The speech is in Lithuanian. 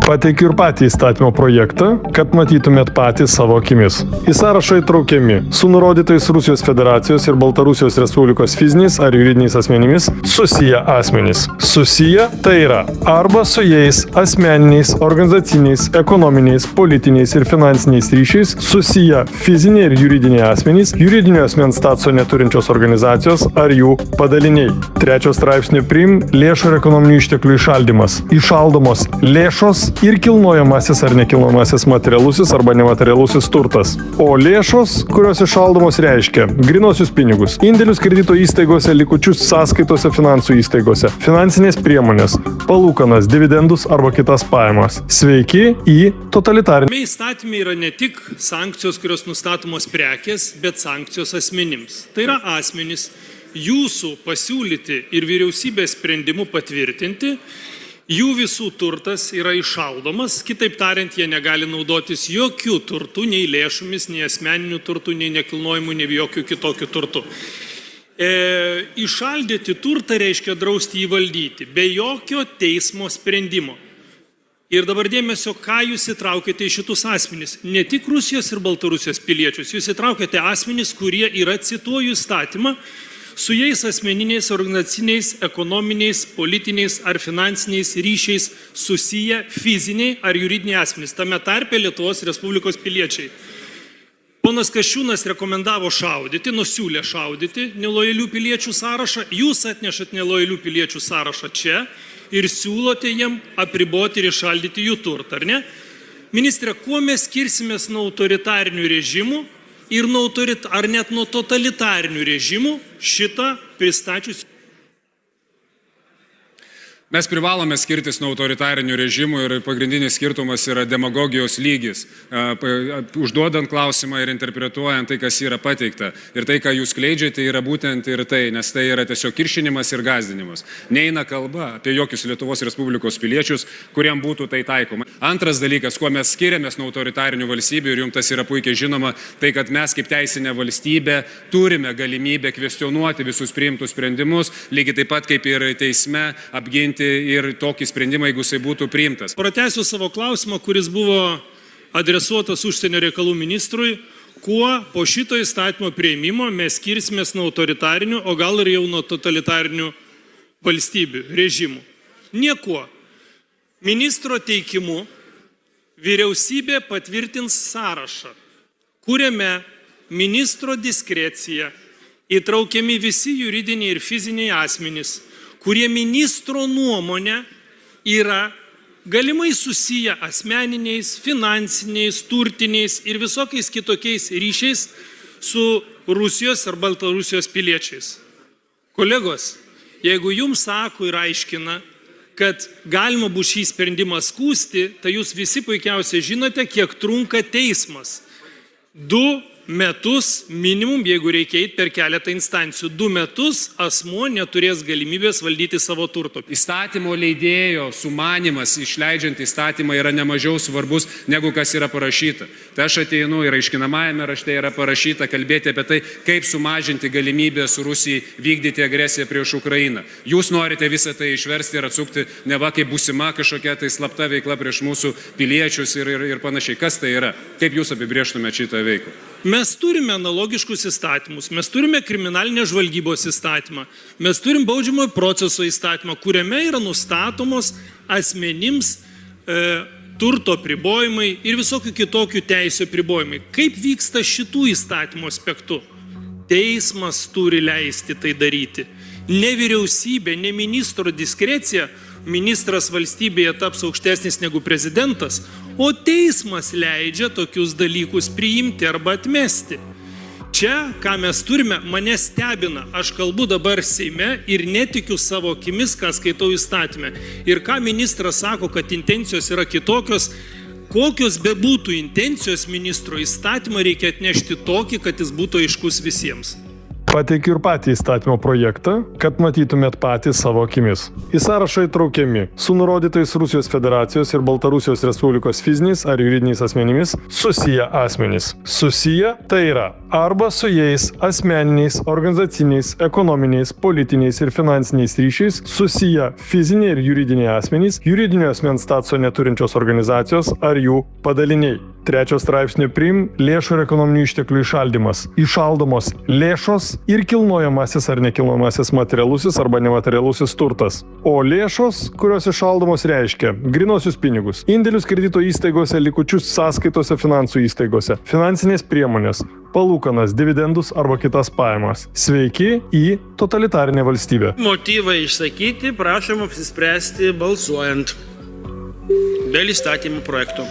Pateikiu ir patį įstatymo projektą, kad matytumėt patys savo akimis. Į sąrašą įtraukiami su nurodytais Rusijos Federacijos ir Baltarusijos Respublikos fiziniais ar juridiniais asmenimis susiję asmenys. Susiję tai yra arba su jais asmeniniais, organizaciniais, ekonominiais, politiniais ir finansiniais ryšiais susiję fiziniai ir juridiniai asmenys, juridinio asmens statuso neturinčios organizacijos ar jų padaliniai. 3 straipsnio prim lėšų ir ekonominių išteklių įšaldymas. Įšaldomos lėšos ir kilnojamasis ar nekilnojamasis materialusis arba nematerialusis turtas. O lėšos, kurios įšaldomos reiškia grynuosius pinigus, indėlius kredito įstaigose, likučius sąskaitose finansų įstaigose, finansinės priemonės, palūkanas, dividendus arba kitas pajamas. Sveiki į totalitarinį. Įstatymai yra ne tik sankcijos, kurios nustatomos prekės, bet sankcijos asmenims. Tai yra asmenys jūsų pasiūlyti ir vyriausybės sprendimu patvirtinti. Jų visų turtas yra įšaldomas, kitaip tariant, jie negali naudotis jokių turtų, nei lėšomis, nei asmeninių turtų, nei nekilnojimų, nei jokių kitokių turtų. Įšaldyti turtą reiškia drausti jį valdyti, be jokio teismo sprendimo. Ir dabar dėmesio, ką jūs įtraukėte į šitus asmenys. Ne tik Rusijos ir Baltarusijos piliečius, jūs įtraukėte asmenys, kurie yra, cituoju įstatymą, su jais asmeniniais, organizaciniais, ekonominiais, politiniais ar finansiniais ryšiais susiję fiziniai ar juridiniai asmenys, tame tarpe Lietuvos Respublikos piliečiai. Ponas Kasčiūnas rekomendavo šaudyti, nusiūlė šaudyti nelojalių piliečių sąrašą, jūs atnešat nelojalių piliečių sąrašą čia ir siūlote jiem apriboti ir išaldyti jų turtą, ar ne? Ministre, kuo mes skirsimės nuo autoritarinių režimų ir ar net nuo totalitarinių režimų šitą pristačius? Mes privalome skirtis nuo autoritarinių režimų ir pagrindinis skirtumas yra demagogijos lygis, užduodant klausimą ir interpretuojant tai, kas yra pateikta. Ir tai, ką jūs skleidžiate, yra būtent ir tai, nes tai yra tiesiog kiršinimas ir gąsdinimas. Neina kalba apie jokius Lietuvos Respublikos piliečius, kuriam būtų tai taikoma. Antras dalykas, kuo mes skiriamės nuo autoritarinių valstybių, ir jums tas yra puikiai žinoma, tai, kad mes kaip teisinė valstybė turime galimybę kvestionuoti visus priimtus sprendimus, lygiai taip pat kaip ir teisme apginti ir tokį sprendimą, jeigu jisai būtų priimtas. Pratęsiu savo klausimą, kuris buvo adresuotas užsienio reikalų ministrui. Kuo po šito įstatymo priėmimo mes skirsimės nuo autoritarinių, o gal ir jau nuo totalitarinių valstybių, režimų? Niekuo. Ministro teikimu vyriausybė patvirtins sąrašą, kuriame ministro diskrecija įtraukiami visi juridiniai ir fiziniai asmenys, kurie ministro nuomonė yra galimai susiję asmeniniais, finansiniais, turtiniais ir visokiais kitokiais ryšiais su Rusijos ar Baltarusijos piliečiais. Kolegos, jeigu jums sako ir aiškina, kad galima bus šį sprendimą skųsti, tai jūs visi puikiausiai žinote, kiek trunka teismas. 2 metus minimum, jeigu reikia eiti per keletą instancijų. 2 metus asmuo neturės galimybės valdyti savo turto. Įstatymo leidėjo sumanymas išleidžiant įstatymą yra nemažiau svarbus negu kas yra parašyta. Tai aš ateinu ir aiškinamajame rašte yra parašyta kalbėti apie tai, kaip sumažinti galimybės Rusijai vykdyti agresiją prieš Ukrainą. Jūs norite visą tai išversti ir atsukti neva kaip būsima kažkokia tai slapta veikla prieš mūsų piliečius ir panašiai. Kas tai yra? Kaip jūs apibrėžtumėte šitą veiklą? Mes turime analogiškus įstatymus, mes turime kriminalinės žvalgybos įstatymą, mes turim baudžiamojo proceso įstatymą, kuriame yra nustatomos asmenims turto apribojimai ir visokių kitokių teisių apribojimai. Kaip vyksta šitų įstatymų aspektų? Teismas turi leisti tai daryti. Ne vyriausybė, ne ministro diskrecija, ministras valstybėje taps aukštesnis negu prezidentas, o teismas leidžia tokius dalykus priimti arba atmesti. Čia, ką mes turime, mane stebina. Aš kalbu dabar Seime ir netikiu savo akimis, ką skaitau įstatymę. Ir ką ministras sako, kad intencijos yra kitokios, kokios bebūtų intencijos ministro, įstatymą reikia atnešti tokį, kad jis būtų aiškus visiems. Pateikiu ir patį įstatymo projektą, kad matytumėt patys savo akimis. Į sąrašą įtraukiami su nurodytais Rusijos Federacijos ir Baltarusijos Respublikos fiziniais ar juridiniais asmenimis susiję asmenys. Susiję tai yra arba su jais asmeniniais, organizaciniais, ekonominiais, politiniais ir finansiniais ryšiais susiję fiziniai ir juridiniai asmenys, juridinio asmens statuso neturinčios organizacijos ar jų padaliniai. 3 straipsnio prim lėšų ir ekonominių išteklių įšaldymas. Įšaldomos lėšos ir kilnojamasis ar nekilnojamasis materialusis arba nematerialusis turtas. O lėšos, kurios įšaldomos reiškia grynuosius pinigus, indėlius kredito įstaigose, likučius sąskaitose finansų įstaigose, finansinės priemonės, palūkanas, dividendus arba kitas pajamas. Sveiki į totalitarinę valstybę. Motyvai išsakyti, prašom apsispręsti balsuojant dėl įstatymų projektų.